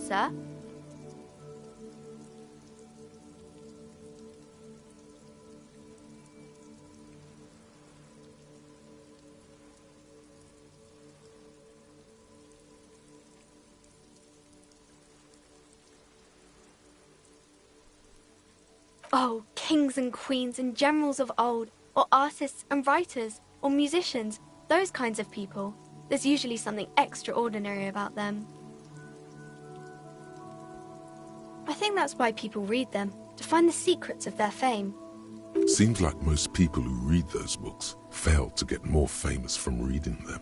sir. Oh, kings and queens and generals of old, or artists and writers, or musicians, those kinds of people. There's usually something extraordinary about them. I think that's why people read them, to find the secrets of their fame. Seems like most people who read those books fail to get more famous from reading them.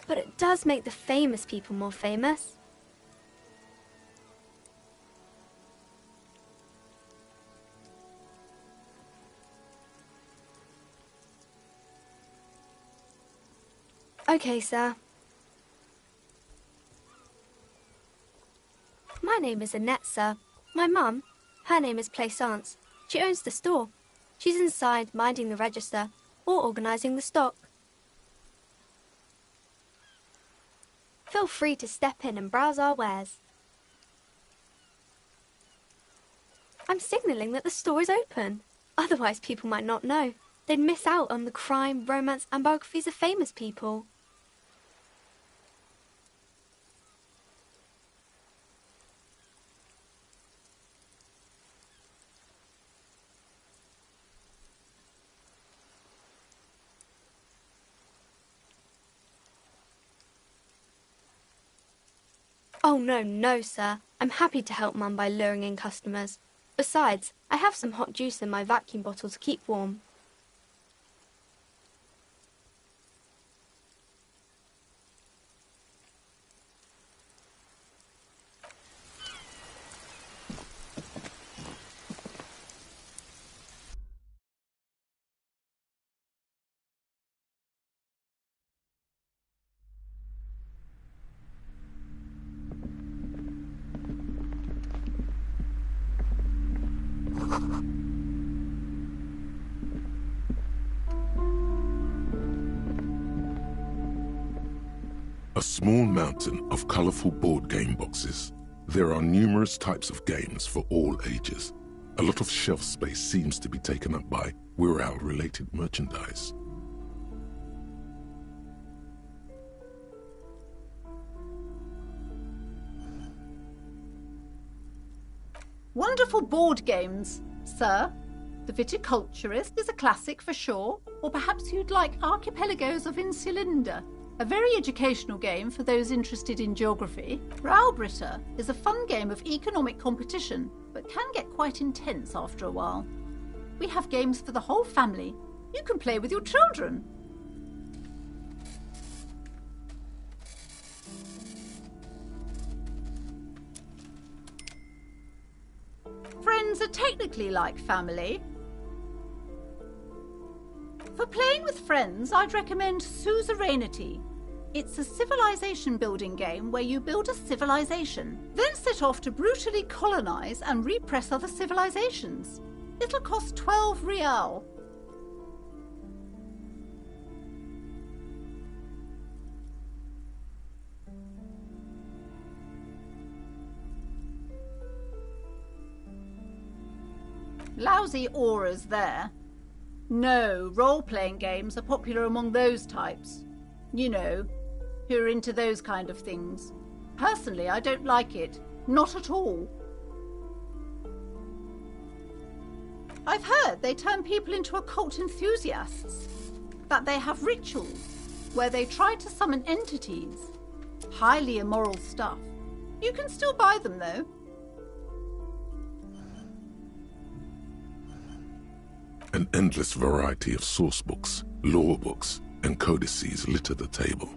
But it does make the famous people more famous. Okay, sir. My name is Annette, sir. My mum, her name is Plaisance. She owns the store. She's inside minding the register or organising the stock. Feel free to step in and browse our wares. I'm signalling that the store is open. Otherwise people might not know. They'd miss out on the crime, romance and biographies of famous people. Oh, no, sir. I'm happy to help Mum by luring in customers. Besides, I have some hot juice in my vacuum bottle to keep warm. A small mountain of colourful board game boxes. There are numerous types of games for all ages. A lot of shelf space seems to be taken up by Wirral-related merchandise. Wonderful board games, sir. The Viticulturist is a classic for sure, or perhaps you'd like Archipelagos of Insulinda, a very educational game for those interested in geography. Raubritter is a fun game of economic competition, but can get quite intense after a while. We have games for the whole family. You can play with your children. Friends are technically like family. For playing with friends, I'd recommend Suzerainty. It's a civilization building game where you build a civilization, then set off to brutally colonize and repress other civilizations. It'll cost 12 real. Lousy auras there. No, role-playing games are popular among those types. You know, who are into those kind of things. Personally, I don't like it. Not at all. I've heard they turn people into occult enthusiasts, that they have rituals where they try to summon entities. Highly immoral stuff. You can still buy them, though. An endless variety of source books, lore books, and codices litter the table.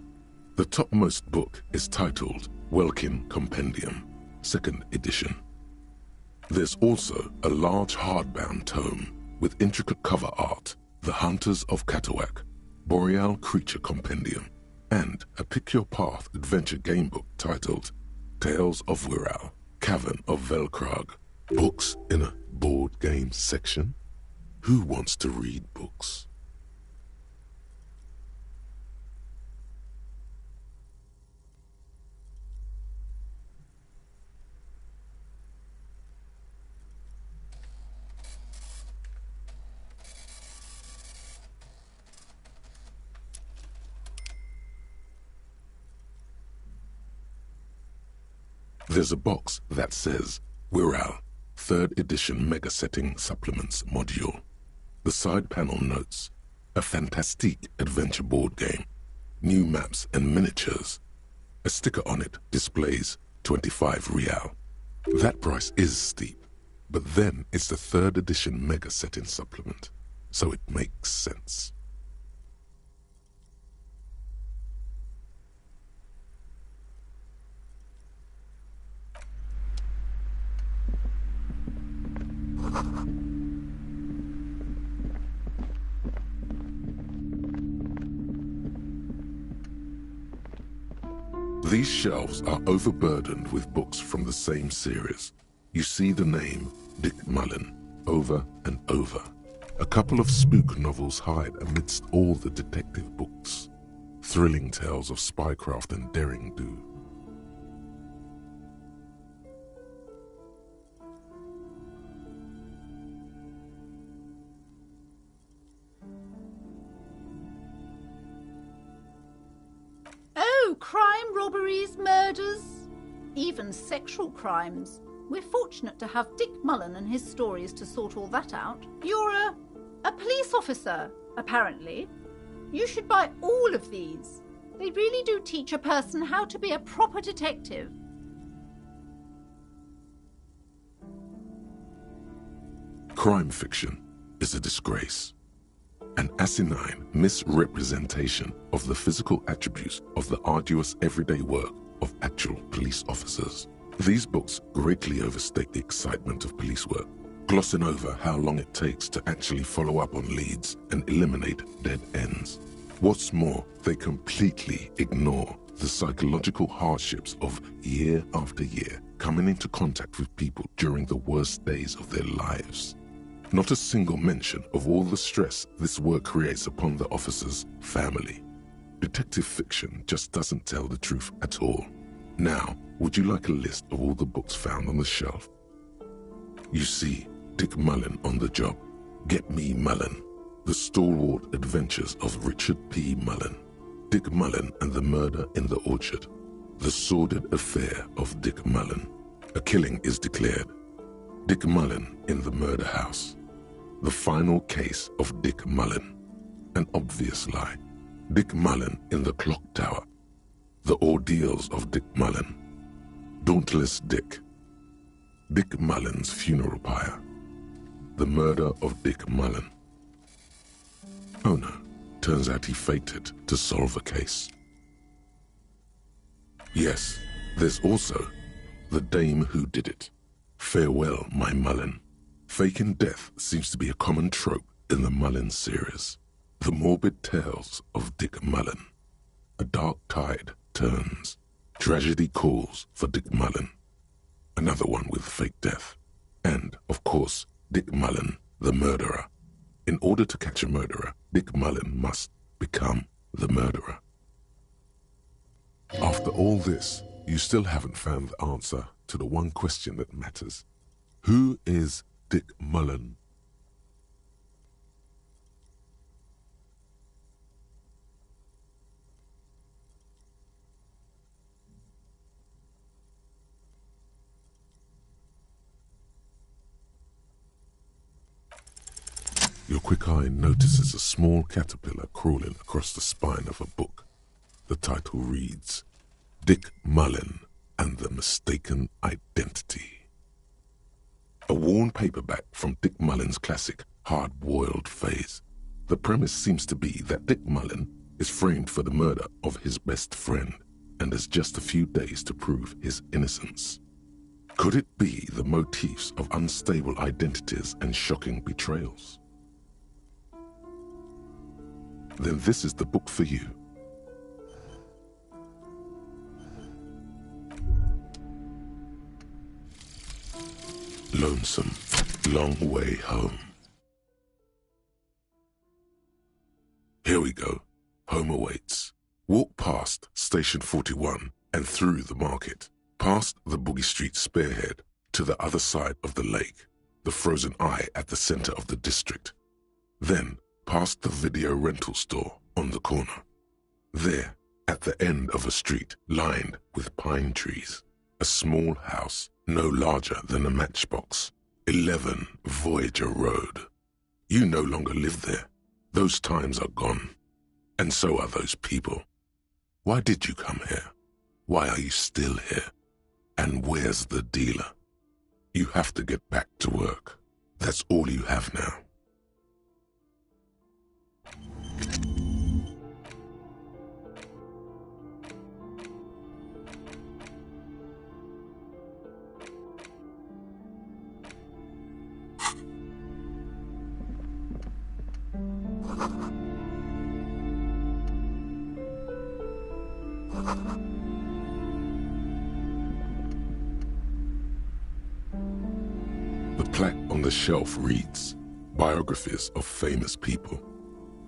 The topmost book is titled Welkin Compendium, 2nd edition. There's also a large hardbound tome with intricate cover art, The Hunters of Catawak, Boreal Creature Compendium, and a Pick Your Path adventure game book titled Tales of Wirral, Cavern of Velkrag. Books in a board game section? Who wants to read books? There's a box that says Wirral, 3rd edition Mega Setting Supplements Module. The side panel notes, a fantastique adventure board game, new maps and miniatures. A sticker on it displays 25 real. That price is steep, but then it's the 3rd edition Mega Setting Supplement, so it makes sense. These shelves are overburdened with books from the same series. You see the name Dick Mullen over and over. A couple of spook novels hide amidst all the detective books. Thrilling tales of spycraft and daring-do. Oh, crime, robberies, murders, even sexual crimes. We're fortunate to have Dick Mullen and his stories to sort all that out. You're a police officer, apparently. You should buy all of these. They really do teach a person how to be a proper detective. Crime fiction is a disgrace. An asinine misrepresentation of the physical attributes of the arduous everyday work of actual police officers. These books greatly overstate the excitement of police work, glossing over how long it takes to actually follow up on leads and eliminate dead ends. What's more, they completely ignore the psychological hardships of year after year coming into contact with people during the worst days of their lives. Not a single mention of all the stress this work creates upon the officer's family. Detective fiction just doesn't tell the truth at all. Now, would you like a list of all the books found on the shelf? You see Dick Mullen on the job. Get Me Mullen. The Stalwart Adventures of Richard P. Mullen. Dick Mullen and the Murder in the Orchard. The Sordid Affair of Dick Mullen. A killing is declared. Dick Mullen in the Murder House. The Final Case of Dick Mullen. An obvious lie. Dick Mullen in the Clock Tower. The Ordeals of Dick Mullen. Dauntless Dick. Dick Mullen's Funeral Pyre. The Murder of Dick Mullen. Oh no, turns out he fated to solve a case. Yes, there's also The Dame Who Did It. Farewell, my Mullen. Faking death seems to be a common trope in the Mullen series. The morbid tales of Dick Mullen. A dark tide turns. Tragedy calls for Dick Mullen. Another one with fake death. And, of course, Dick Mullen, the murderer. In order to catch a murderer, Dick Mullen must become the murderer. After all this, you still haven't found the answer to the one question that matters. Who is Dick Mullen? Your quick eye notices a small caterpillar crawling across the spine of a book. The title reads, Dick Mullen and the Mistaken Identity. A worn paperback from Dick Mullen's classic Hard-Boiled Phase. The premise seems to be that Dick Mullen is framed for the murder of his best friend and has just a few days to prove his innocence. Could it be the motifs of unstable identities and shocking betrayals? Then this is the book for you. Lonesome, Long Way Home. Here we go. Home awaits. Walk past Station 41 and through the market, past the Boogie Street spearhead to the other side of the lake, the frozen eye at the center of the district. Then past the video rental store on the corner. There, at the end of a street lined with pine trees, a small house no larger than a matchbox, 11 Voyager Road. You no longer live there. Those times are gone. And so are those people. Why did you come here? Why are you still here? And where's the dealer? You have to get back to work. That's all you have now. The plaque on the shelf reads, Biographies of Famous People.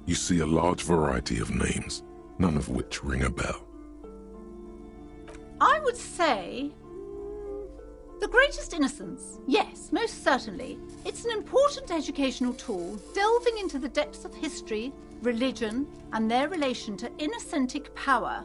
You see a large variety of names, none of which ring a bell. I would say The Greatest Innocence. Yes, most certainly. It's an important educational tool delving into the depths of history, religion, and their relation to innocentic power.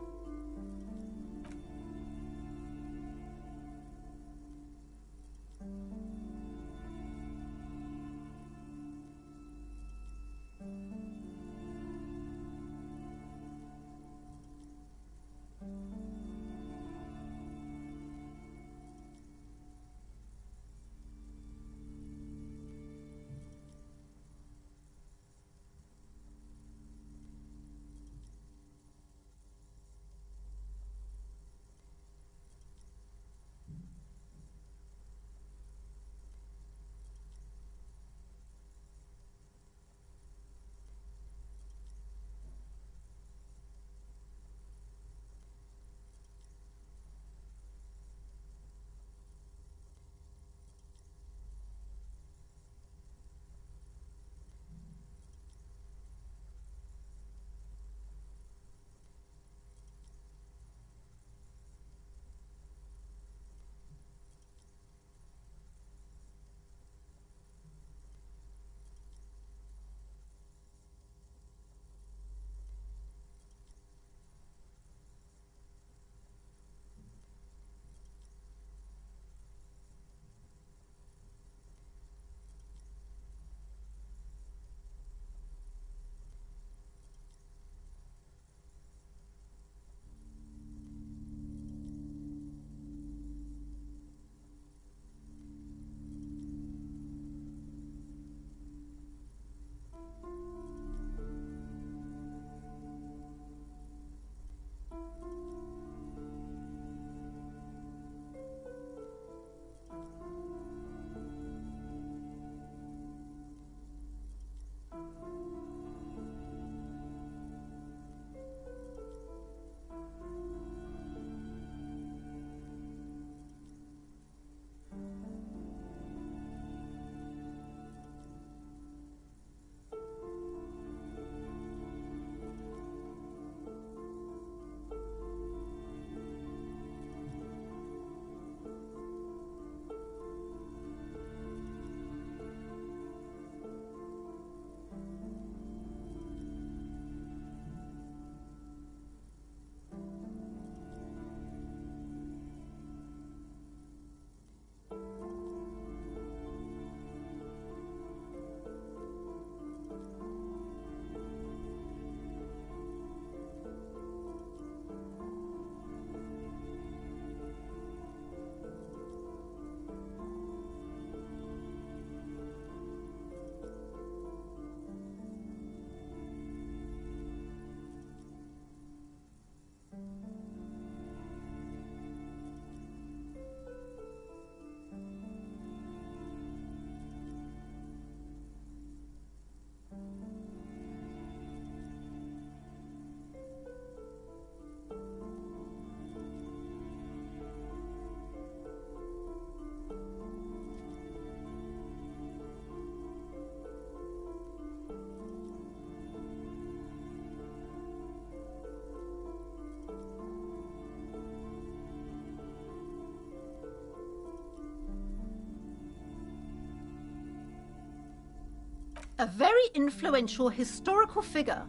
A very influential historical figure.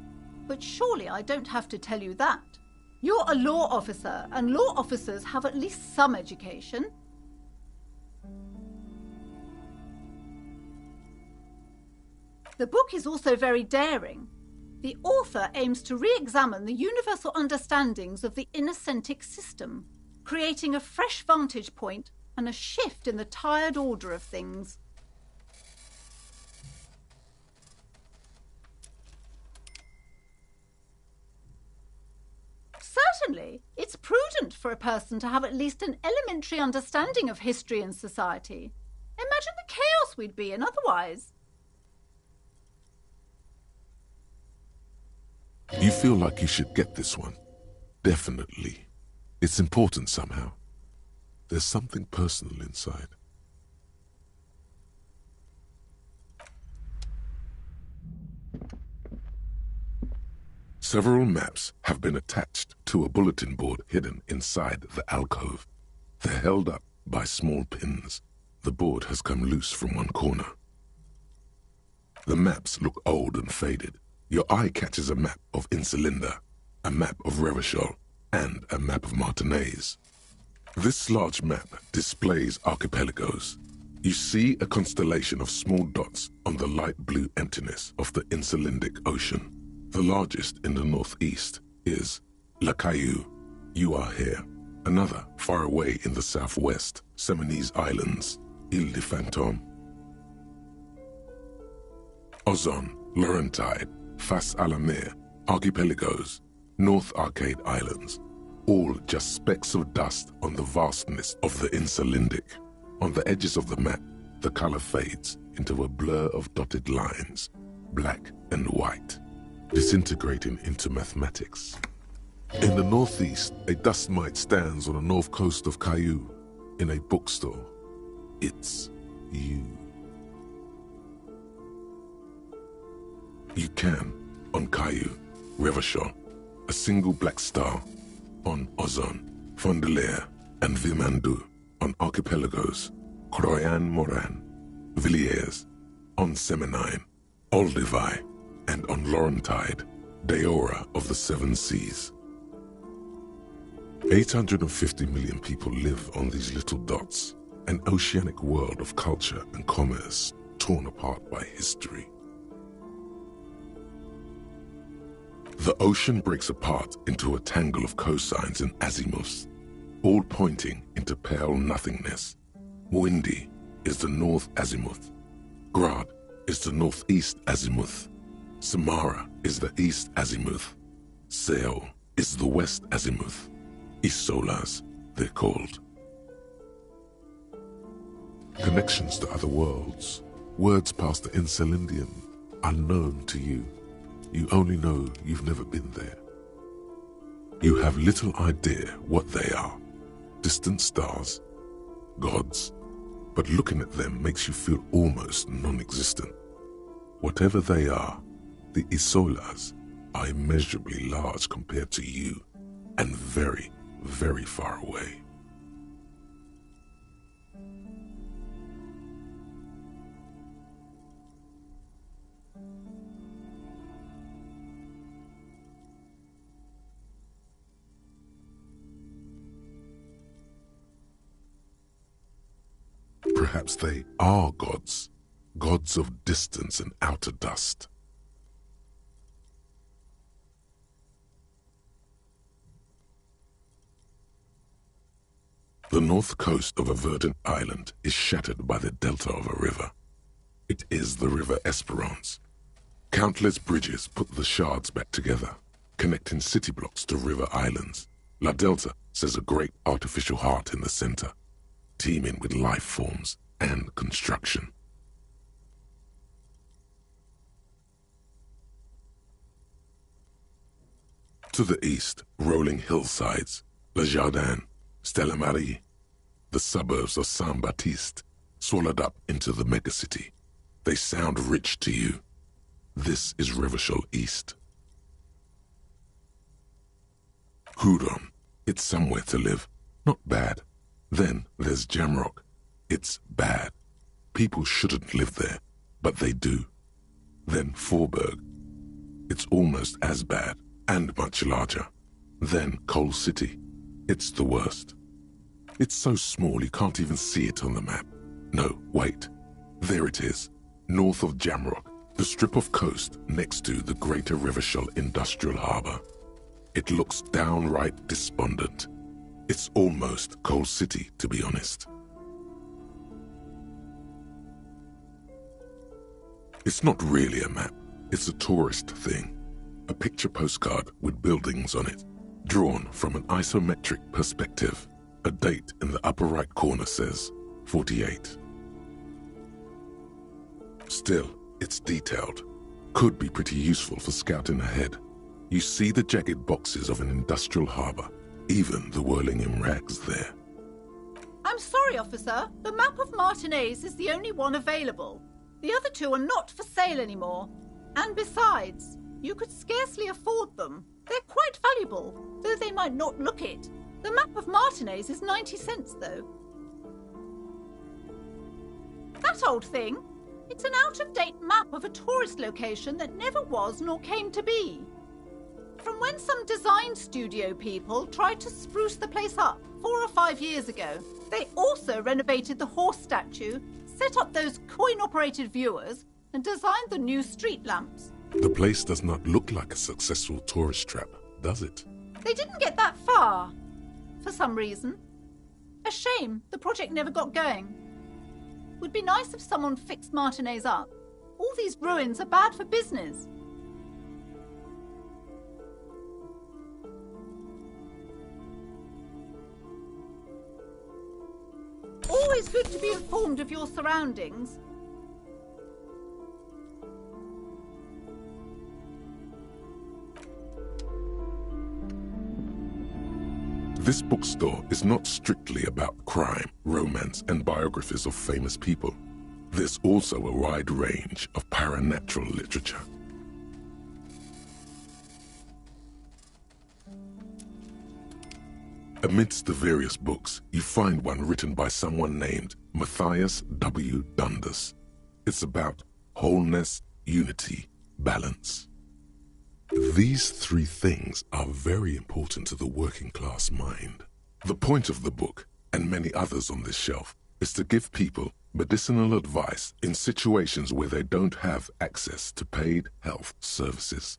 But surely I don't have to tell you that. You're a law officer, and law officers have at least some education. The book is also very daring. The author aims to re-examine the universal understandings of the innocentic system, creating a fresh vantage point and a shift in the tired order of things. Certainly, it's prudent for a person to have at least an elementary understanding of history and society. Imagine the chaos we'd be in otherwise. You feel like you should get this one. Definitely. It's important somehow. There's something personal inside. Several maps have been attached to a bulletin board hidden inside the alcove. They're held up by small pins. The board has come loose from one corner. The maps look old and faded. Your eye catches a map of Insulinda, a map of Revachol, and a map of Martinaise. This large map displays archipelagos. You see a constellation of small dots on the light blue emptiness of the Insulindic Ocean. The largest in the northeast is La Caillou. You are here. Another far away in the southwest, Seminese Islands, Ile de Fantôme. Ozon, Laurentide, Face à la Mer, Archipelagos, North Arcade Islands, all just specks of dust on the vastness of the Insulindic. On the edges of the map, the color fades into a blur of dotted lines, black and white, disintegrating into mathematics. In the northeast, a dust mite stands on the north coast of Caillou in a bookstore. It's you. You can, on Caillou, Revachol, a single black star, on Ozon, Fondelier, and Vilmandu, on archipelagos, Croyan Moran, Villiers, on Seminine, Olduvai, and on Laurentide, Deora of the Seven Seas. 850 million people live on these little dots, an oceanic world of culture and commerce torn apart by history. The ocean breaks apart into a tangle of cosines and azimuths, all pointing into pale nothingness. Mwindi is the north azimuth. Grad is the northeast azimuth. Samara is the east azimuth. Seo is the west azimuth. Isolas, they're called. Connections to other worlds, words past the Insulindian, unknown to you. You only know you've never been there. You have little idea what they are. Distant stars, gods, but looking at them makes you feel almost non-existent. Whatever they are, the Isolas are immeasurably large compared to you, and very, very far away. Perhaps they are gods, gods of distance and outer dust. The north coast of a verdant island is shattered by the delta of a river. It is the River Esperance. Countless bridges put the shards back together, connecting city blocks to river islands. La Delta says a great artificial heart in the center, teeming with life forms and construction. To the east, rolling hillsides, Le Jardin, Stella Marie, the suburbs of Saint-Baptiste, swallowed up into the megacity. They sound rich to you. This is Revachol East. Hudon, it's somewhere to live, not bad. Then there's Jamrock. It's bad. People shouldn't live there, but they do. Then Forburg. It's almost as bad, and much larger. Then Coal City. It's the worst. It's so small you can't even see it on the map. No, wait. There it is, north of Jamrock, the strip of coast next to the Greater Rivershell Industrial Harbour. It looks downright despondent. It's almost Coal City, to be honest. It's not really a map. It's a tourist thing. A picture postcard with buildings on it, drawn from an isometric perspective. A date in the upper right corner says 48. Still, it's detailed. Could be pretty useful for scouting ahead. You see the jagged boxes of an industrial harbour, even the whirling in rags there. I'm sorry, officer. The map of Martinez is the only one available. The other two are not for sale anymore. And besides, you could scarcely afford them. They're quite valuable, though they might not look it. The map of Martinez is 90 cents, though. That old thing? It's an out-of-date map of a tourist location that never was nor came to be. From when some design studio people tried to spruce the place up 4 or 5 years ago. They also renovated the horse statue, set up those coin-operated viewers, and designed the new street lamps. The place does not look like a successful tourist trap, does it? They didn't get that far, for some reason. A shame the project never got going. Would be nice if someone fixed Martinez up. All these ruins are bad for business. Always good to be informed of your surroundings. This bookstore is not strictly about crime, romance, and biographies of famous people. There's also a wide range of paranatural literature. Amidst the various books, you find one written by someone named Matthias W. Dundas. It's about wholeness, unity, balance. These three things are very important to the working class mind. The point of the book, and many others on this shelf, is to give people medicinal advice in situations where they don't have access to paid health services.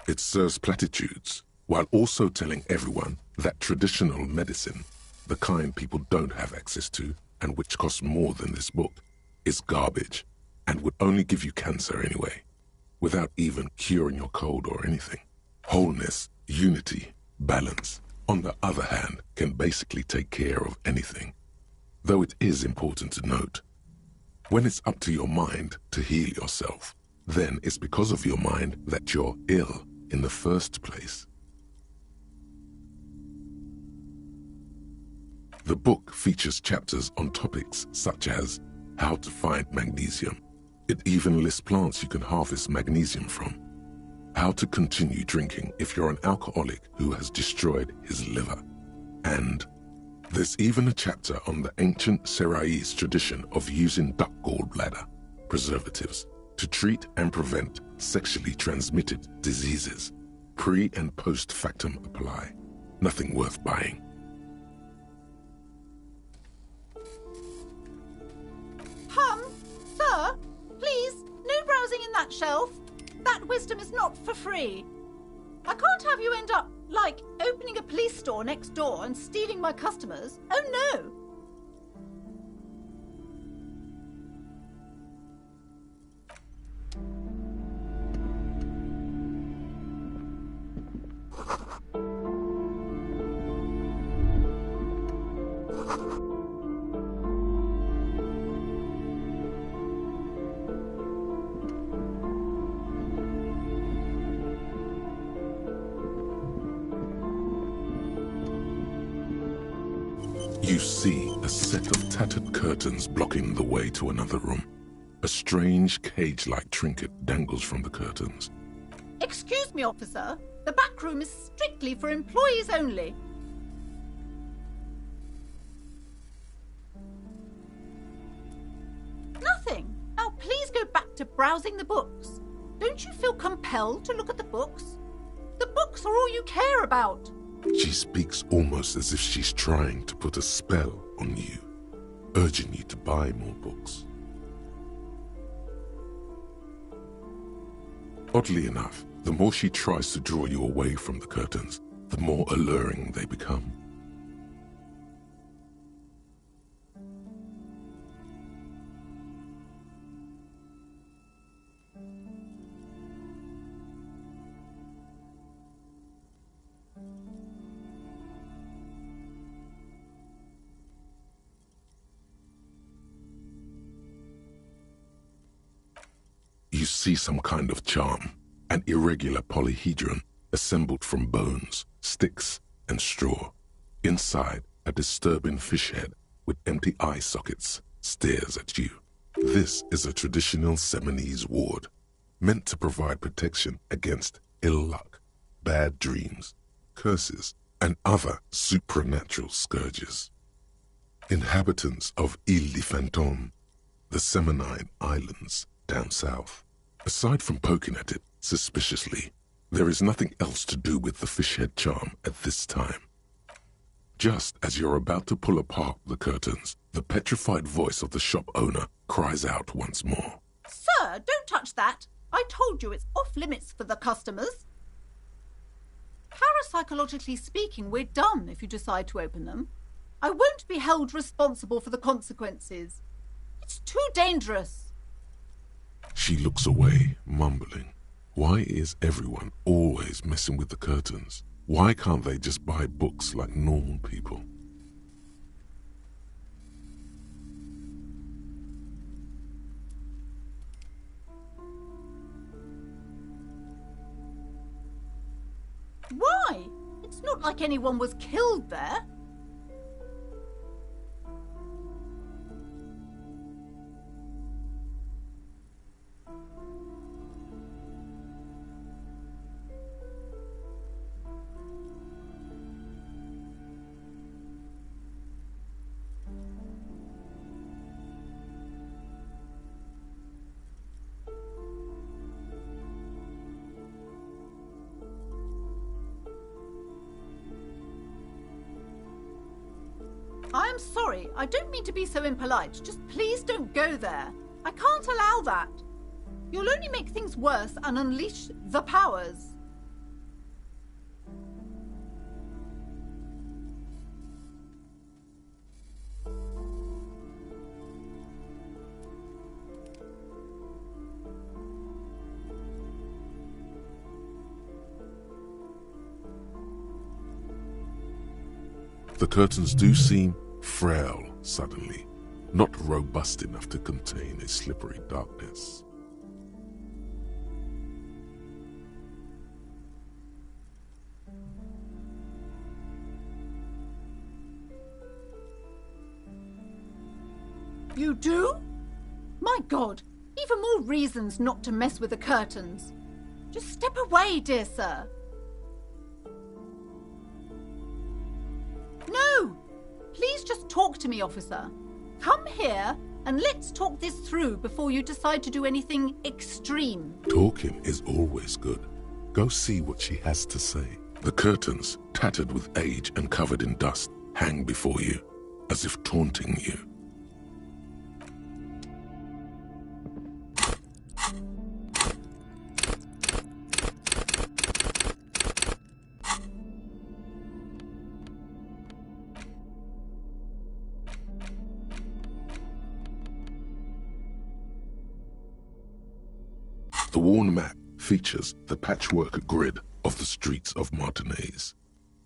It serves platitudes, while also telling everyone that traditional medicine, the kind people don't have access to and which costs more than this book, is garbage and would only give you cancer anyway, without even curing your cold or anything. Wholeness, unity, balance, on the other hand, can basically take care of anything. Though it is important to note, when it's up to your mind to heal yourself, then it's because of your mind that you're ill in the first place. The book features chapters on topics such as how to find magnesium. It even lists plants you can harvest magnesium from. How to continue drinking if you're an alcoholic who has destroyed his liver. And there's even a chapter on the ancient Seraïs tradition of using duck gallbladder, preservatives, to treat and prevent sexually transmitted diseases. Pre- and post-factum apply. Nothing worth buying. Sir, please, no browsing in that shelf. That wisdom is not for free. I can't have you end up, like, opening a police store next door and stealing my customers. Oh no! You see a set of tattered curtains blocking the way to another room. A strange cage-like trinket dangles from the curtains. Excuse me, officer. The back room is strictly for employees only. Nothing. Now please go back to browsing the books. Don't you feel compelled to look at the books? The books are all you care about. She speaks almost as if she's trying to put a spell on you, urging you to buy more books. Oddly enough, the more she tries to draw you away from the curtains, the more alluring they become. You see some kind of charm, an irregular polyhedron assembled from bones, sticks, and straw. Inside, a disturbing fish head with empty eye sockets stares at you. This is a traditional Seminese ward, meant to provide protection against ill luck, bad dreams, curses, and other supernatural scourges. Inhabitants of Île de Fantôme, the Seminine Islands down south. Aside from poking at it suspiciously, there is nothing else to do with the fish head charm at this time. Just as you're about to pull apart the curtains, the petrified voice of the shop owner cries out once more. Sir, don't touch that. I told you it's off limits for the customers. Parapsychologically speaking, we're done if you decide to open them. I won't be held responsible for the consequences. It's too dangerous. She looks away, mumbling. Why is everyone always messing with the curtains? Why can't they just buy books like normal people? Why? It's not like anyone was killed there. I am sorry. I don't mean to be so impolite. Just please don't go there. I can't allow that. You'll only make things worse and unleash the powers. The curtains do seem frail suddenly, not robust enough to contain a slippery darkness. You do? My God, even more reasons not to mess with the curtains. Just step away, dear sir. No! Please just talk to me, officer. Come here and let's talk this through before you decide to do anything extreme. Talking is always good. Go see what she has to say. The curtains, tattered with age and covered in dust, hang before you, as if taunting you. The worn map features the patchwork grid of the streets of Martinaise,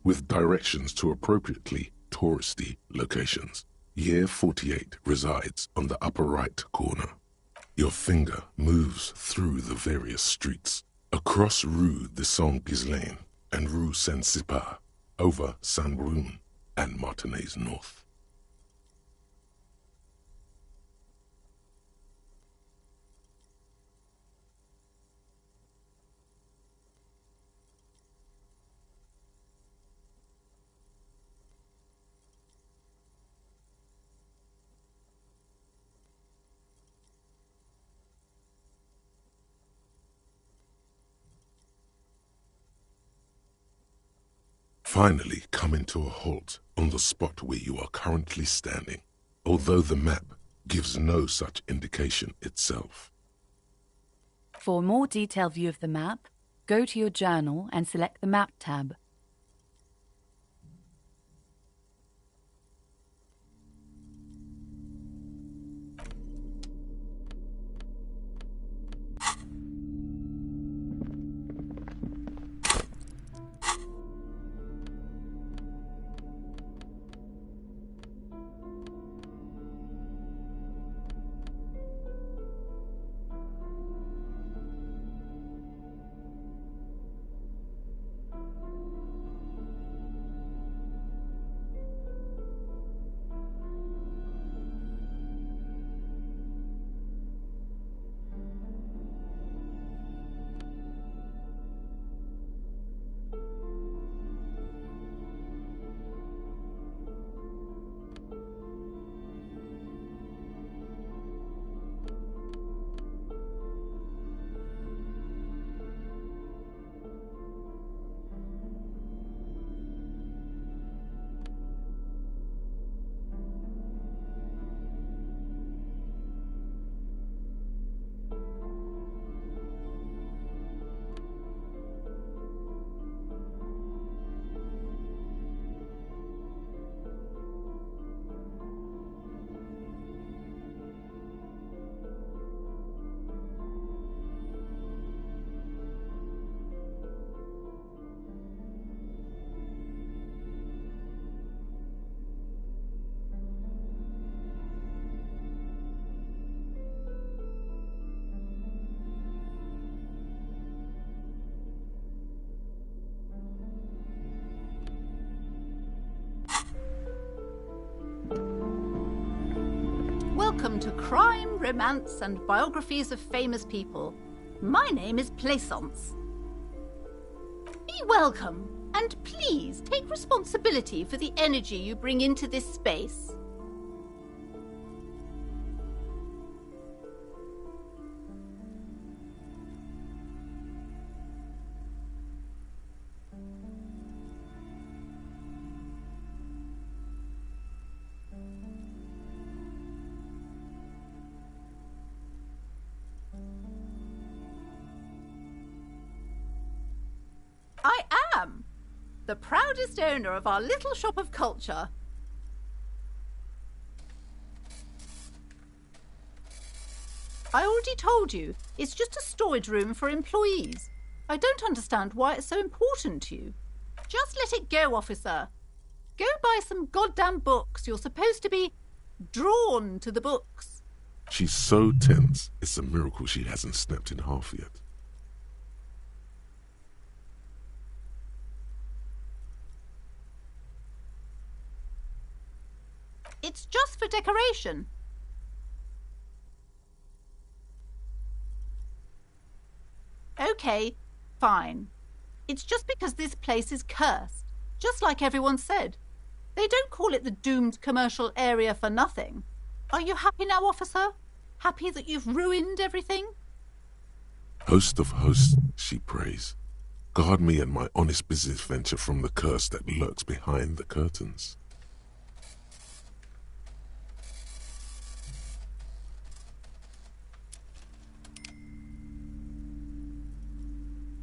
with directions to appropriately touristy locations. Year 48 resides on the upper right corner. Your finger moves through the various streets, across Rue de Saint-Ghislain and Rue Saint-Sipar, over Saint-Brun and Martinaise North. finally coming to a halt on the spot where you are currently standing, although the map gives no such indication itself. For a more detailed view of the map, go to your journal and select the Map tab. Welcome to Crime, Romance and Biographies of Famous People. My name is Plaisance. Be welcome, and please take responsibility for the energy you bring into this space. I am the proudest owner of our little shop of culture. I already told you, it's just a storage room for employees. I don't understand why it's so important to you. Just let it go, officer. Go buy some goddamn books. You're supposed to be drawn to the books. She's so tense, it's a miracle she hasn't snapped in half yet. It's just for decoration. Okay, fine. It's just because this place is cursed, just like everyone said. They don't call it the doomed commercial area for nothing. Are you happy now, officer? Happy that you've ruined everything? Host of hosts, she prays. Guard me and my honest business venture from the curse that lurks behind the curtains.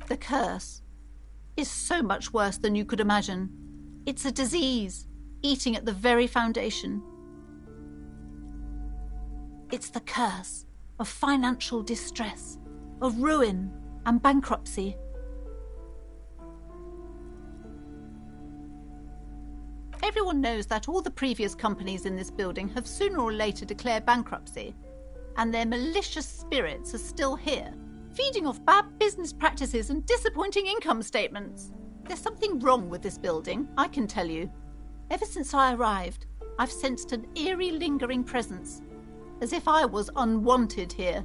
The curse is so much worse than you could imagine. It's a disease, eating at the very foundation. It's the curse of financial distress, of ruin and bankruptcy. Everyone knows that all the previous companies in this building have sooner or later declared bankruptcy, and their malicious spirits are still here, feeding off bad business practices and disappointing income statements. There's something wrong with this building, I can tell you. Ever since I arrived, I've sensed an eerie lingering presence, as if I was unwanted here.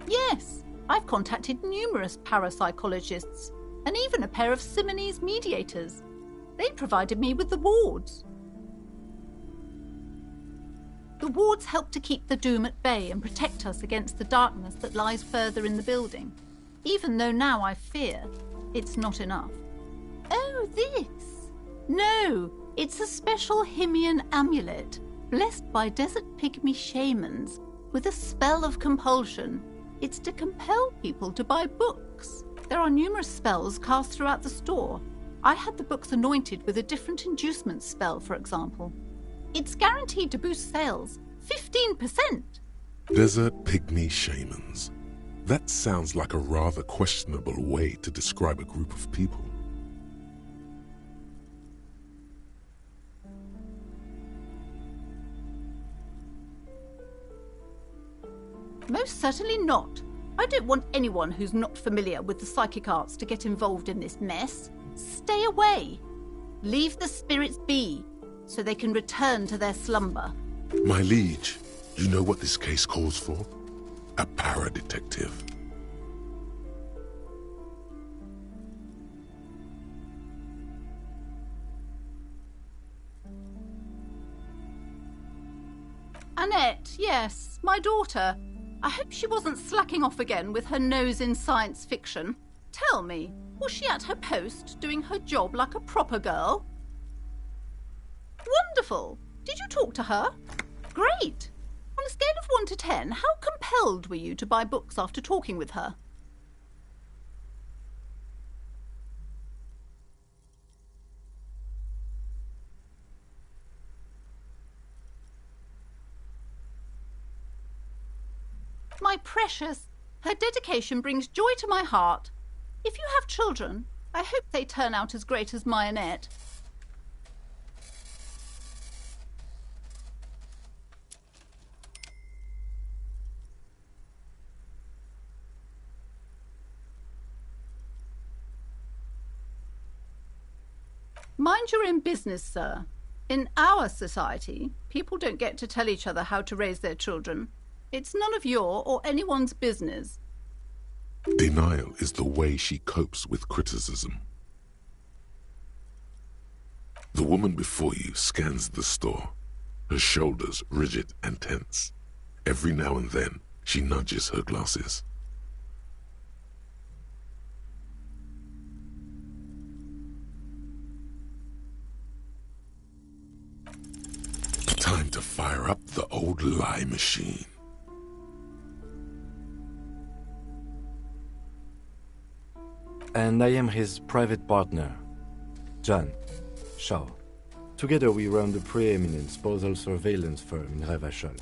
Yes, I've contacted numerous parapsychologists, and even a pair of Simonese mediators. They provided me with the wards. The wards help to keep the doom at bay and protect us against the darkness that lies further in the building, even though now I fear it's not enough. Oh Oh, this? No, it's a special Himian amulet, blessed by desert pygmy shamans, with a spell of compulsion. It's to compel people to buy books. There are numerous spells cast throughout the store. I had the books anointed with a different inducement spell, for example. It's guaranteed to boost sales 15%. Desert pygmy shamans. That sounds like a rather questionable way to describe a group of people. Most certainly not. I don't want anyone who's not familiar with the psychic arts to get involved in this mess. Stay away. Leave the spirits be, so they can return to their slumber. My liege, you know what this case calls for? A para-detective. Annette, yes, my daughter. I hope she wasn't slacking off again with her nose in science fiction. Tell me, was she at her post doing her job like a proper girl? Wonderful! Did you talk to her? Great! On a scale of 1 to 10, how compelled were you to buy books after talking with her? My precious, her dedication brings joy to my heart. If you have children, I hope they turn out as great as my Annette. Mind your own business, sir. In our society, people don't get to tell each other how to raise their children. It's none of your or anyone's business. Denial is the way she copes with criticism. The woman before you scans the store, her shoulders rigid and tense. Every now and then, she nudges her glasses. Time to fire up the old lie machine. And I am his private partner, John Shaw. Together we run the preeminent postal surveillance firm in Revachol.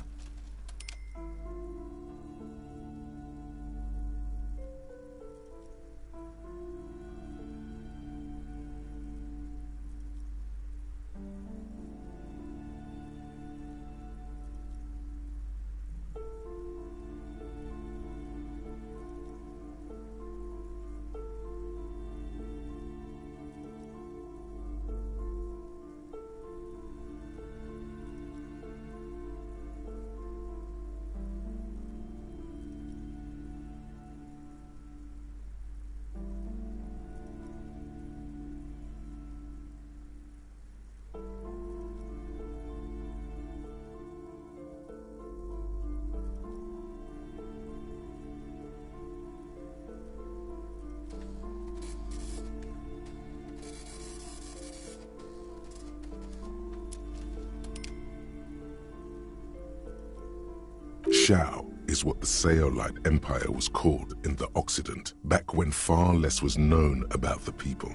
Shao is what the Saolite Empire was called in the Occident, back when far less was known about the people.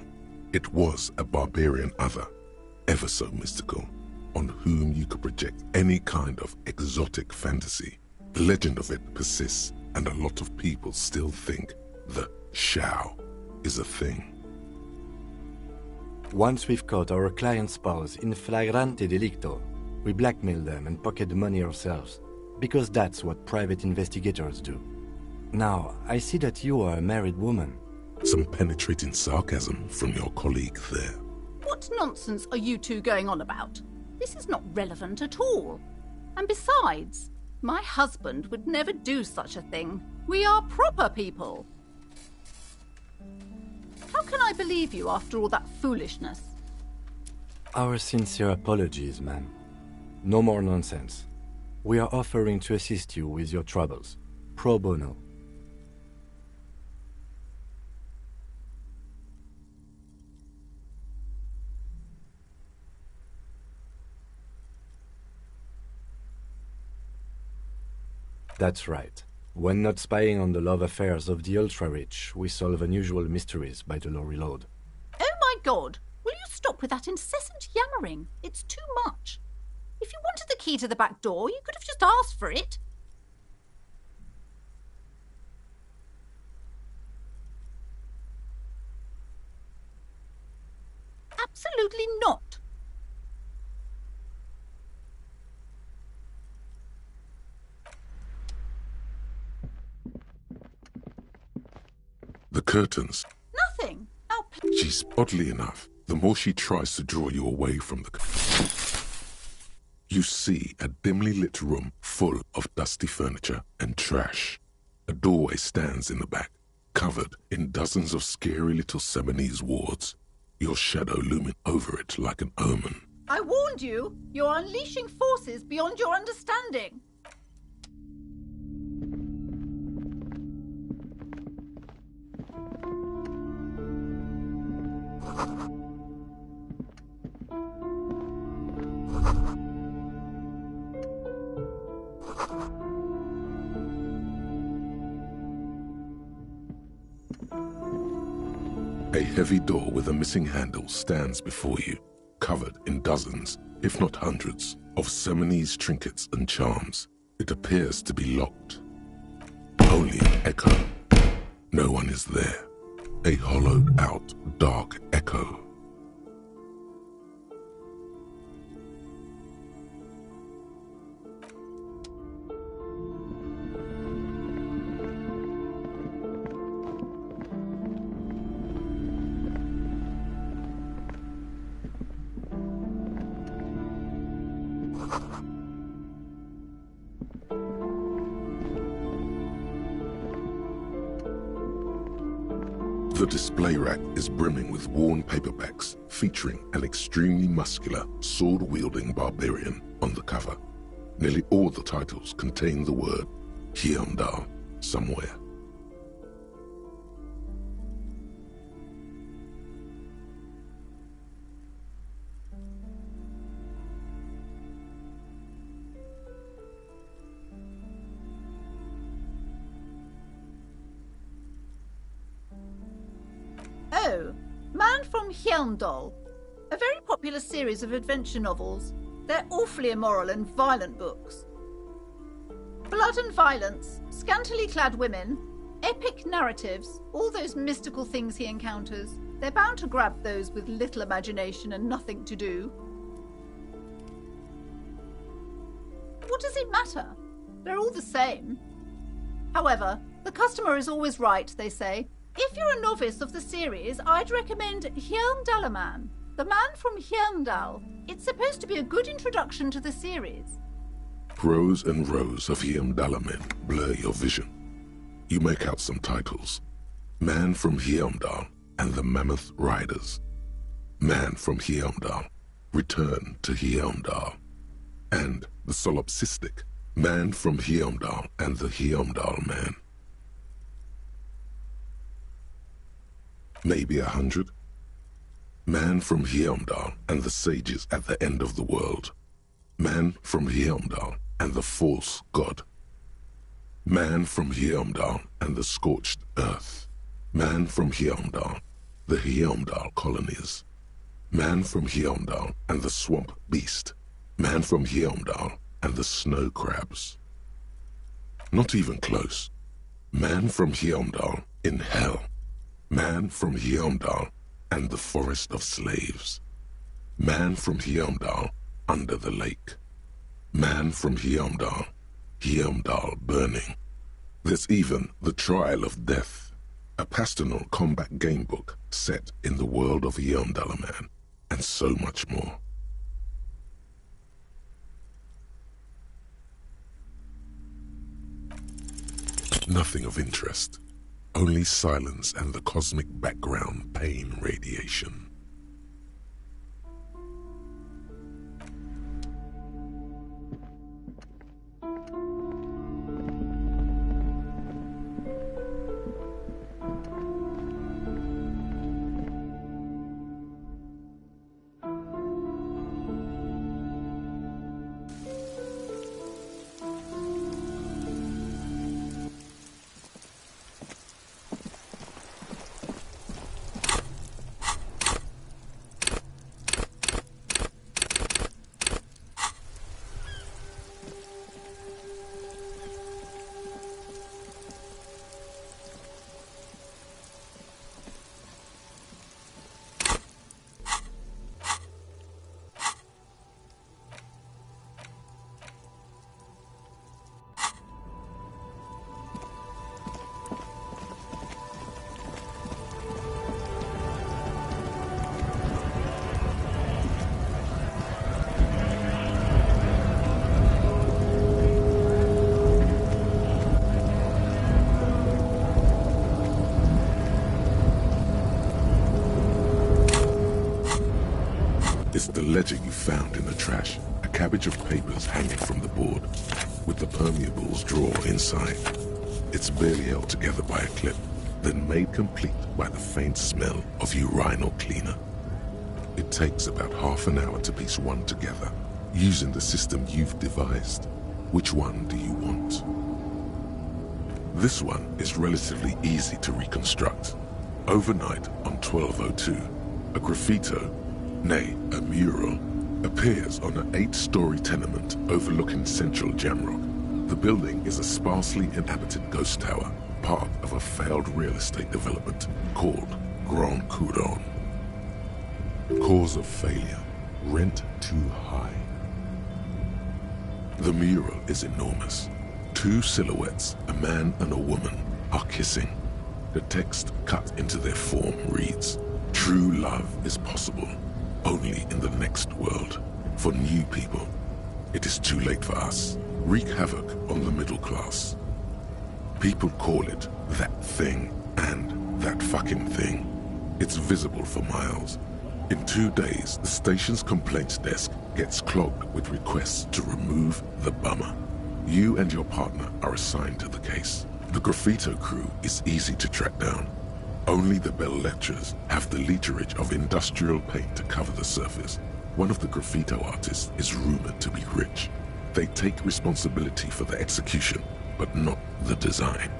It was a barbarian other, ever so mystical, on whom you could project any kind of exotic fantasy. The legend of it persists, and a lot of people still think the Shao is a thing. Once we've caught our client's spouse in flagrante delicto, we blackmail them and pocket the money ourselves, because that's what private investigators do. Now, I see that you are a married woman. Some penetrating sarcasm from your colleague there. What nonsense are you two going on about? This is not relevant at all. And besides, my husband would never do such a thing. We are proper people. How can I believe you after all that foolishness? Our sincere apologies, ma'am. No more nonsense. We are offering to assist you with your troubles, pro bono. That's right. When not spying on the love affairs of the ultra-rich, we solve unusual mysteries by the law reload. Oh my God! Will you stop with that incessant yammering? It's too much. If you wanted the key to the back door, you could have just asked for it. Absolutely not. The curtains. Nothing. Now, She's oddly enough, the more she tries to draw you away from the... You see a dimly lit room full of dusty furniture and trash. A doorway stands in the back, covered in dozens of scary little Seminese wards, your shadow looming over it like an omen. I warned you. You're unleashing forces beyond your understanding. A heavy door with a missing handle stands before you, covered in dozens, if not hundreds, of Seminese trinkets and charms. It appears to be locked. Only an echo. No one is there. A hollowed-out, dark echo. The display rack is brimming with worn paperbacks featuring an extremely muscular, sword-wielding barbarian on the cover. Nearly all the titles contain the word Hyundai somewhere. Oh, Man from Hyundai. A very popular series of adventure novels. They're awfully immoral and violent books. Blood and violence, scantily clad women, epic narratives, all those mystical things he encounters. They're bound to grab those with little imagination and nothing to do. What does it matter? They're all the same. However, the customer is always right, they say. If you're a novice of the series, I'd recommend Hyundalaman, the Man from Hyundal. It's supposed to be a good introduction to the series. Rows and rows of Hyundalamen blur your vision. You make out some titles. Man from Hyundal and the Mammoth Riders. Man from Hyundal, Return to Hyundal. And the solipsistic Man from Hyundal and the Hyundal Man. Maybe 100. Man from Hyundal and the sages at the end of the world. Man from Hyundal and the false god. Man from Hyundal and the scorched earth. Man from Hyundal, the Hyundal colonies. Man from Hyundal and the swamp beast. Man from Hyundal and the snow crabs. Not even close. Man from Hyundal in hell. Man from Hyundal and the forest of slaves. Man from Hyundal under the lake. Man from Hyundal, Hyundal burning. There's even the Trial of Death, a pastoral combat game book set in the world of Hyundalaman, and so much more. Nothing of interest. Only silence and the cosmic background pain radiation. It's the ledger you found in the trash, a cabbage of papers hanging from the board, with the permeables drawer inside. It's barely held together by a clip, then made complete by the faint smell of urinal cleaner. It takes about half an hour to piece one together, using the system you've devised. Which one do you want? This one is relatively easy to reconstruct. Overnight on 1202, a graffito, nay, a mural, appears on an 8-story tenement overlooking central Jamrock. The building is a sparsely inhabited ghost tower, part of a failed real estate development called Grand Couronne. Cause of failure: rent too high. The mural is enormous. 2 silhouettes, a man and a woman, are kissing. The text cut into their form reads, "True love is possible, only in the next world. For new people, it is too late for us. Wreak havoc on the middle class." People call it that thing and that fucking thing. It's visible for miles. In 2 days, the station's complaints desk gets clogged with requests to remove the bummer. You and your partner are assigned to the case. The graffito crew is easy to track down. Only the bell lectures have the literage of industrial paint to cover the surface. One of the graffito artists is rumored to be rich. They take responsibility for the execution, but not the design.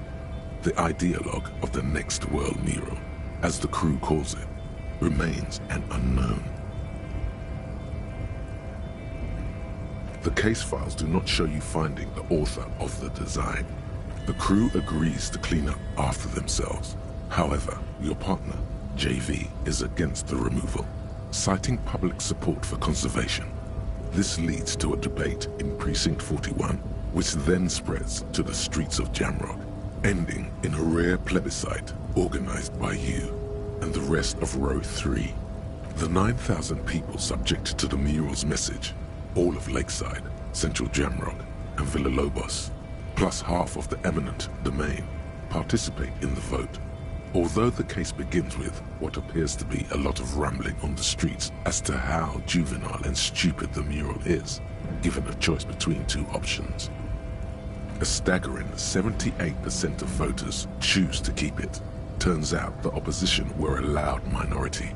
The ideologue of the next world mural, as the crew calls it, remains an unknown. The case files do not show you finding the author of the design. The crew agrees to clean up after themselves. However, your partner, JV, is against the removal, citing public support for conservation. This leads to a debate in Precinct 41, which then spreads to the streets of Jamrock, ending in a rare plebiscite organized by you and the rest of Row 3. The 9,000 people subject to the mural's message, all of Lakeside, Central Jamrock, and Villalobos, plus half of the eminent domain, participate in the vote. Although the case begins with what appears to be a lot of rambling on the streets as to how juvenile and stupid the mural is, given a choice between 2 options. A staggering 78% of voters choose to keep it. Turns out the opposition were a loud minority,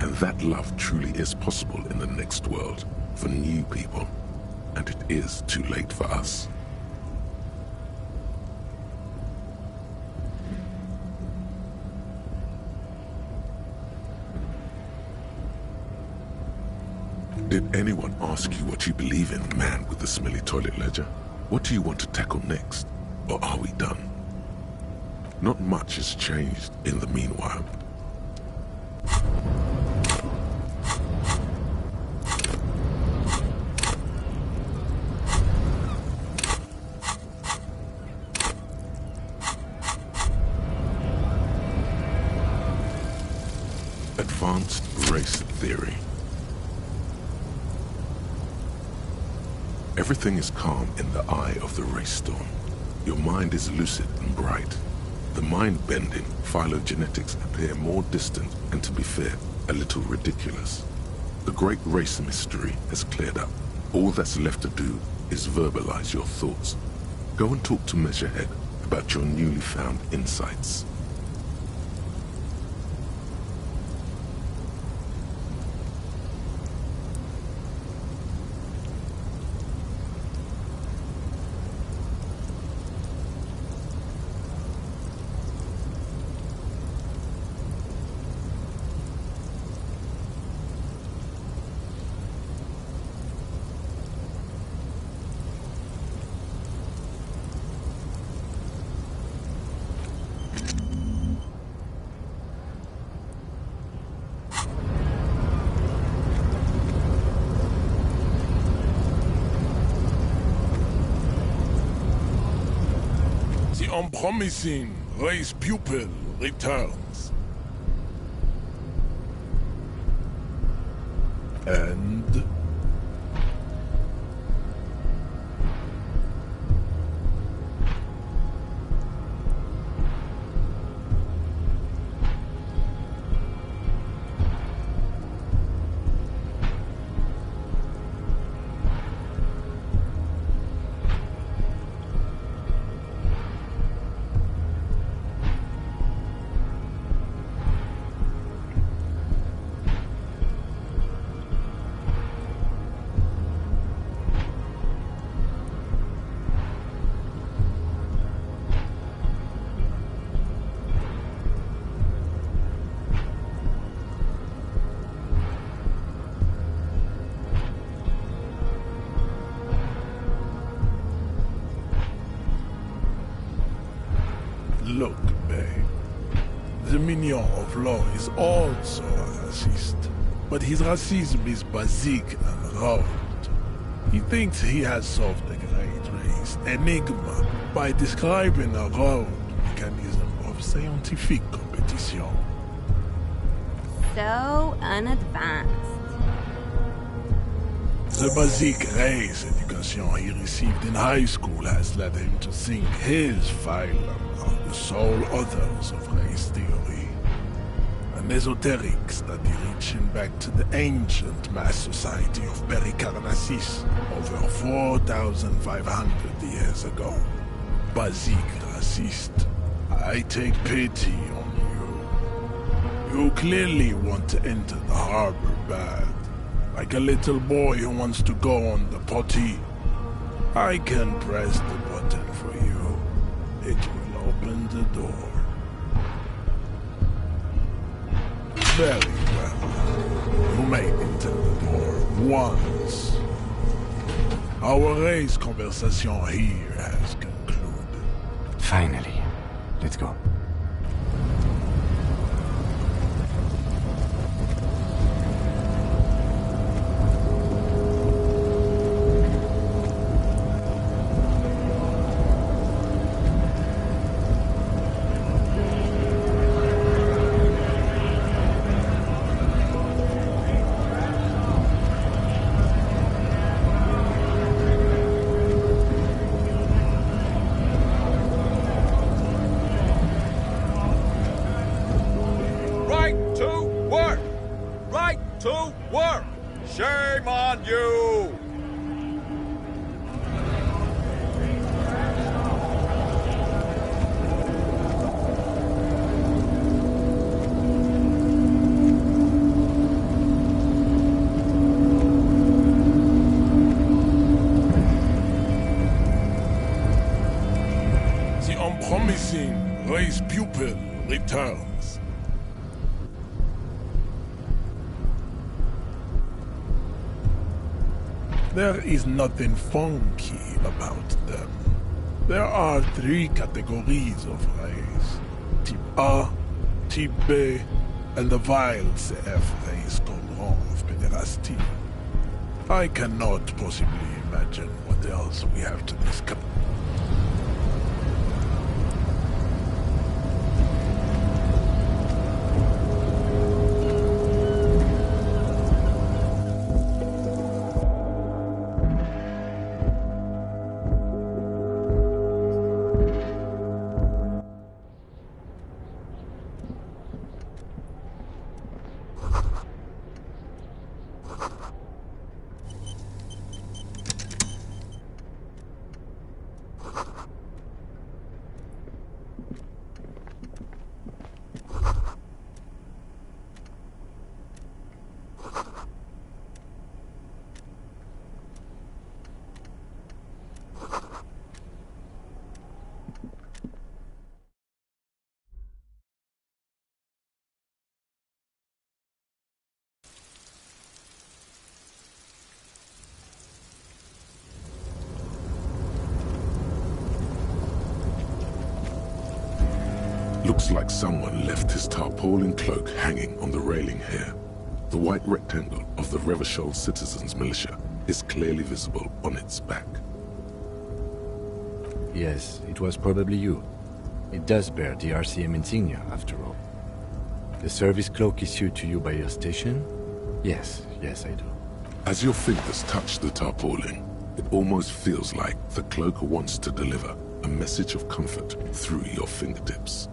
and that love truly is possible in the next world for new people, and it is too late for us. Did anyone ask you what you believe in, man with the smelly toilet ledger? What do you want to tackle next? Or are we done? Not much has changed in the meanwhile. Advanced race theory. Everything is calm in the eye of the race storm. Your mind is lucid and bright. The mind-bending phylogenetics appear more distant and, to be fair, a little ridiculous. The great race mystery has cleared up. All that's left to do is verbalize your thoughts. Go and talk to Measurehead about your newly found insights. Unpromising race pupil returns. And... Look, babe. The minion of law is also a racist. But his racism is basic and round. He thinks he has solved the great race enigma by describing a round mechanism of scientific competition. So unadvanced. The basic race education he received in high school has led him to think his phylum are the sole authors of race theory. An esoteric study reaching back to the ancient mass society of Pericarnassus over 4,500 years ago. Basic racist, I take pity on you. You clearly want to enter the harbor bad. Like a little boy who wants to go on the potty. I can press the button for you. It will open the door. Very well. You may enter the door once. Our race conversation here has concluded. Finally. Let's go. Shame on you! The unpromising race pupil returns. There is nothing funky about them. There are 3 categories of race. Type A, Type B, and the vile CF race colon of pederasty. I cannot possibly imagine what else we have to discuss. Looks like someone left his tarpaulin cloak hanging on the railing here. The white rectangle of the Revachol Citizens Militia is clearly visible on its back. Yes, it was probably you. It does bear the RCM insignia, after all. The service cloak issued to you by your station? Yes, I do. As your fingers touch the tarpaulin, it almost feels like the cloak wants to deliver a message of comfort through your fingertips.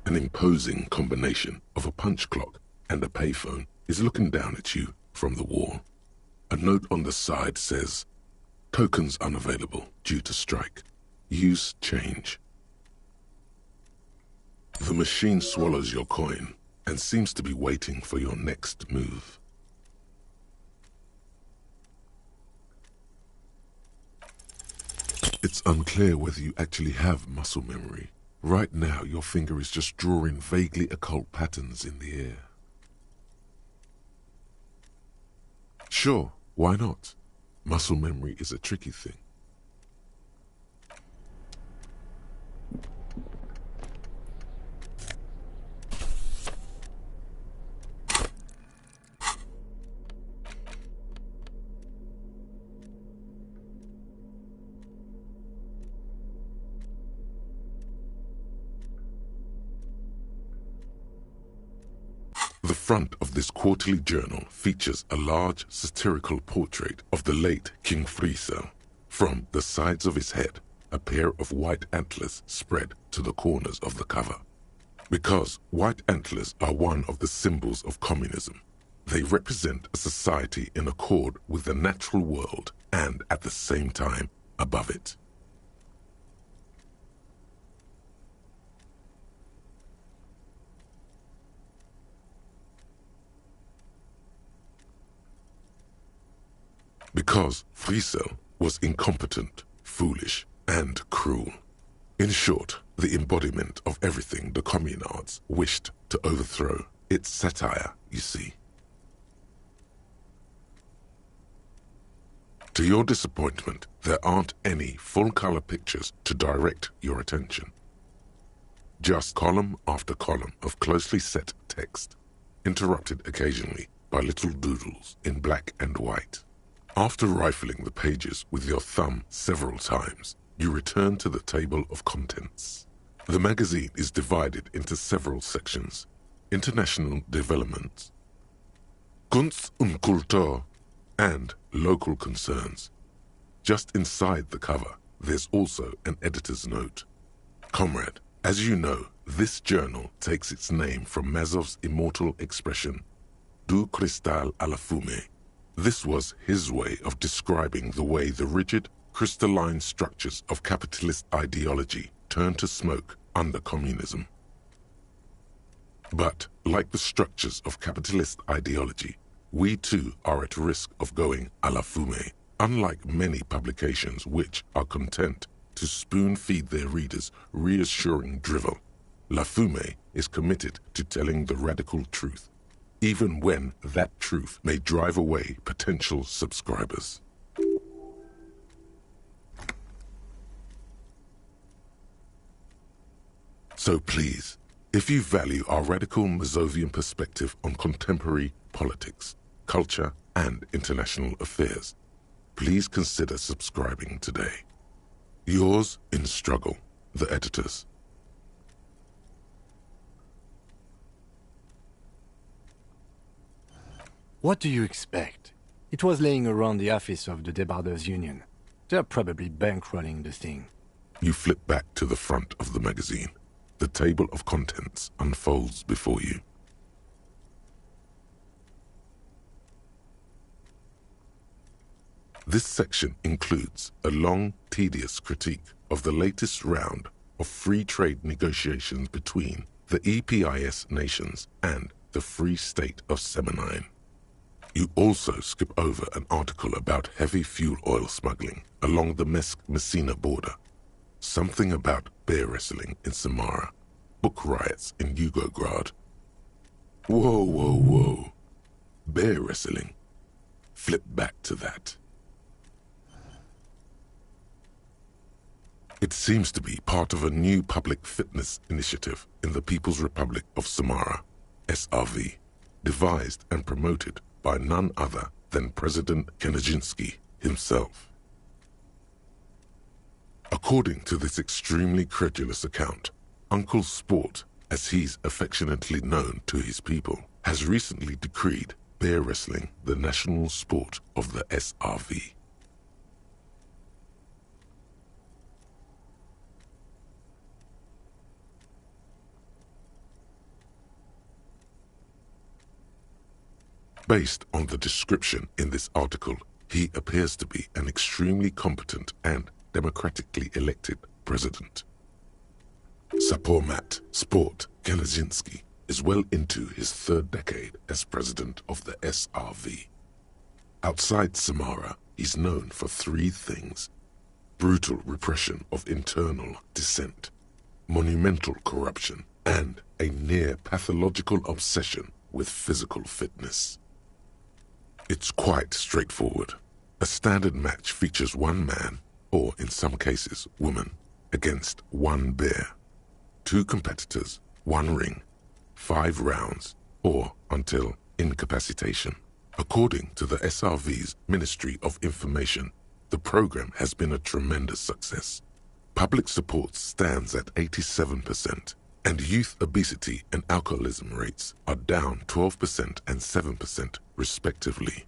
An imposing combination of a punch clock and a payphone is looking down at you from the wall. A note on the side says, "Tokens unavailable due to strike. Use change." The machine swallows your coin and seems to be waiting for your next move. It's unclear whether you actually have muscle memory. Right now, your finger is just drawing vaguely occult patterns in the air. Sure, why not? Muscle memory is a tricky thing. The front of this quarterly journal features a large satirical portrait of the late King Friesel. From the sides of his head, a pair of white antlers spread to the corners of the cover. Because white antlers are one of the symbols of communism, they represent a society in accord with the natural world and at the same time above it. Because Friesel was incompetent, foolish, and cruel. In short, the embodiment of everything the communards wished to overthrow. It's satire, you see. To your disappointment, there aren't any full-color pictures to direct your attention. Just column after column of closely set text, interrupted occasionally by little doodles in black and white. After rifling the pages with your thumb several times, you return to the table of contents. The magazine is divided into several sections: international developments, Kunst und Kultur, and local concerns. Just inside the cover, there's also an editor's note. Comrade, as you know, this journal takes its name from Mazov's immortal expression, "Du cristal à la fumée." This was his way of describing the way the rigid, crystalline structures of capitalist ideology turned to smoke under communism. But, like the structures of capitalist ideology, we too are at risk of going à la fumée, unlike many publications which are content to spoon-feed their readers reassuring drivel. La Fumée is committed to telling the radical truth, even when that truth may drive away potential subscribers. So please, if you value our radical Mazovian perspective on contemporary politics, culture, and international affairs, please consider subscribing today. Yours in struggle, the editors. What do you expect? It was laying around the office of the Debarders Union. They're probably bankrolling the thing. You flip back to the front of the magazine. The table of contents unfolds before you. This section includes a long, tedious critique of the latest round of free trade negotiations between the EPIS nations and the Free State of Semenine. You also skip over an article about heavy fuel oil smuggling along the Messina border, something about bear wrestling in Samara, book riots in Yugograd. Whoa, whoa, whoa. Bear wrestling. Flip back to that. It seems to be part of a new public fitness initiative in the People's Republic of Samara, SRV, devised and promoted by none other than President Kanajinsky himself. According to this extremely credulous account, Uncle Sport, as he's affectionately known to his people, has recently decreed bear wrestling the national sport of the SRV. Based on the description in this article, he appears to be an extremely competent and democratically elected president. Sapormat Sport Kelezinski is well into his third decade as president of the SRV. Outside Samara, he's known for three things: brutal repression of internal dissent, monumental corruption, and a near pathological obsession with physical fitness. It's quite straightforward. A standard match features one man, or in some cases woman, against one bear. Two competitors, one ring, 5 rounds, or until incapacitation. According to the SRV's Ministry of Information, the program has been a tremendous success. Public support stands at 87%, and youth obesity and alcoholism rates are down 12% and 7% respectively.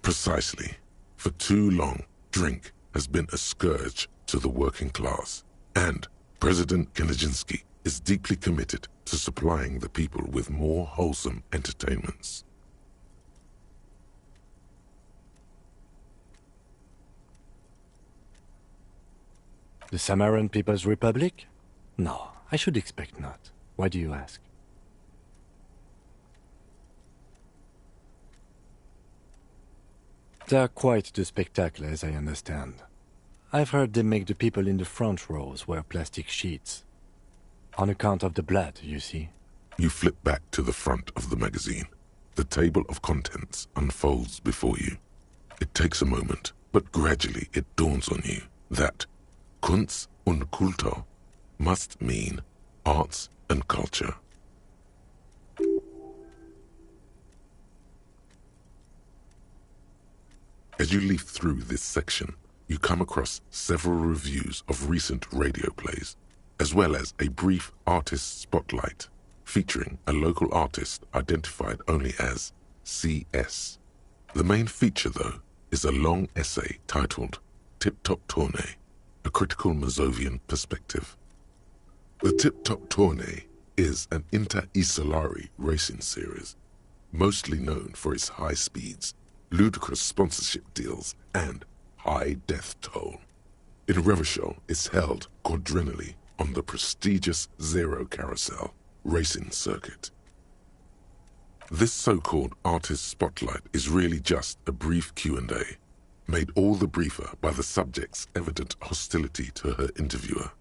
Precisely. For too long, drink has been a scourge to the working class, and President Kelezinski is deeply committed to supplying the people with more wholesome entertainments. The Samaran People's Republic? No, I should expect not. Why do you ask? They're quite the spectacle, as I understand. I've heard they make the people in the front rows wear plastic sheets. On account of the blood, you see. You flip back to the front of the magazine. The table of contents unfolds before you. It takes a moment, but gradually it dawns on you that Kunst und Kultur must mean arts and culture. As you leaf through this section, you come across several reviews of recent radio plays, as well as a brief artist spotlight featuring a local artist identified only as CS. The main feature, though, is a long essay titled Tip Top Tournée, a critical Mazovian perspective. The Tip Top Tournée is an inter-isolari racing series, mostly known for its high speeds, ludicrous sponsorship deals, and high death toll. In Revachol, it's held quadrennially on the prestigious Zero Carousel racing circuit. This so-called artist spotlight is really just a brief Q&A, made all the briefer by the subject's evident hostility to her interviewer.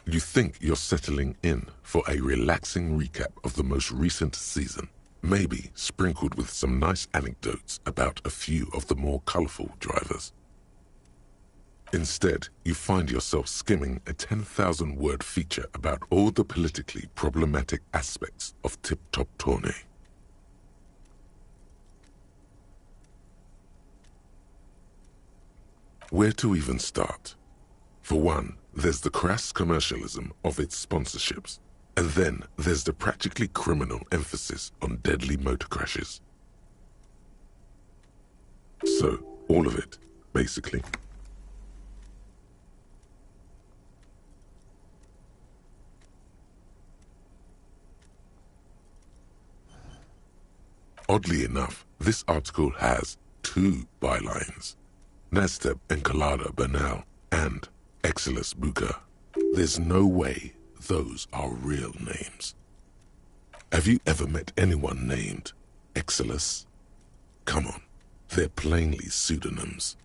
You think you're settling in for a relaxing recap of the most recent season, maybe sprinkled with some nice anecdotes about a few of the more colorful drivers. Instead, you find yourself skimming a 10,000-word feature about all the politically problematic aspects of Tip Top Tournée. Where to even start? For one, there's the crass commercialism of its sponsorships, and then there's the practically criminal emphasis on deadly motor crashes. So, all of it, basically. Oddly enough, this article has 2 bylines: Nasteb Encolada Bernal and Exilus Buka. There's no way those are real names. Have you ever met anyone named Exilus? Come on, they're plainly pseudonyms.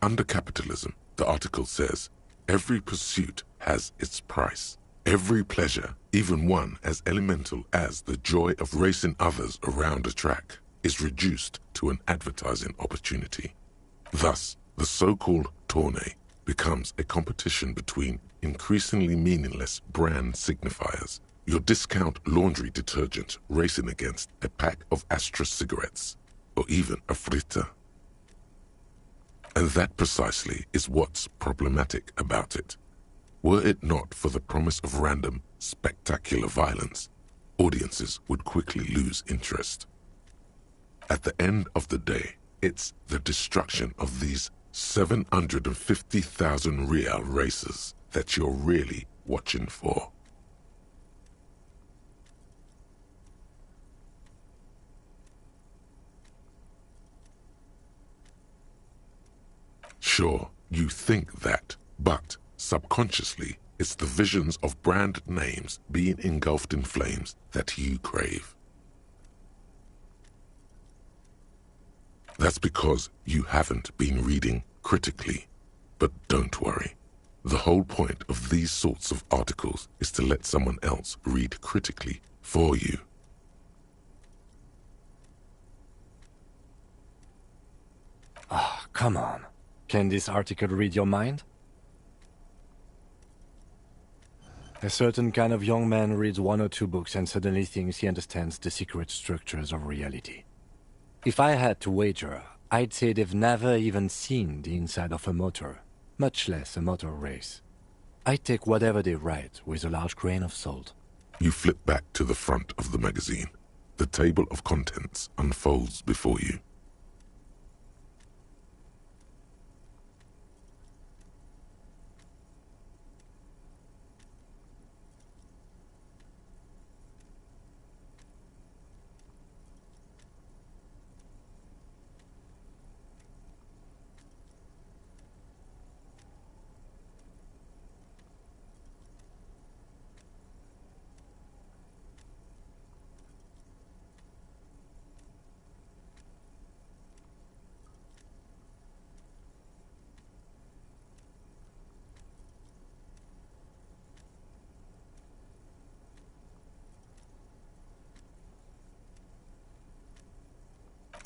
Under capitalism, the article says, every pursuit has its price. Every pleasure, even one as elemental as the joy of racing others around a track, is reduced to an advertising opportunity. Thus, the so-called tournée becomes a competition between increasingly meaningless brand signifiers. Your discount laundry detergent racing against a pack of Astra cigarettes, or even a Fritta. And that precisely is what's problematic about it. Were it not for the promise of random, spectacular violence, audiences would quickly lose interest. At the end of the day, it's the destruction of these 750,000 real races that you're really watching for. Sure, you think that, but subconsciously, it's the visions of brand names being engulfed in flames that you crave. That's because you haven't been reading critically. But don't worry. The whole point of these sorts of articles is to let someone else read critically for you. Ah, come on. Can this article read your mind? A certain kind of young man reads 1 or 2 books and suddenly thinks he understands the secret structures of reality. If I had to wager, I'd say they've never even seen the inside of a motor, much less a motor race. I take whatever they write with a large grain of salt. You flip back to the front of the magazine. The table of contents unfolds before you.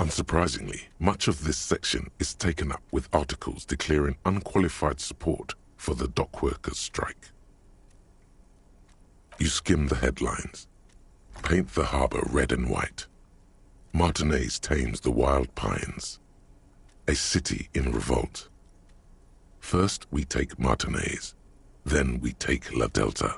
Unsurprisingly, much of this section is taken up with articles declaring unqualified support for the dock workers' strike. You skim the headlines. Paint the harbor red and white. Martinez tames the wild pines. A city in revolt. First we take Martinez, then we take La Delta.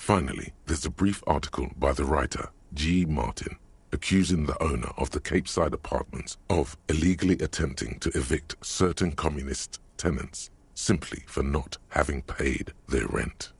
Finally, there's a brief article by the writer, G. Martin, accusing the owner of the Capeside Apartments of illegally attempting to evict certain communist tenants simply for not having paid their rent.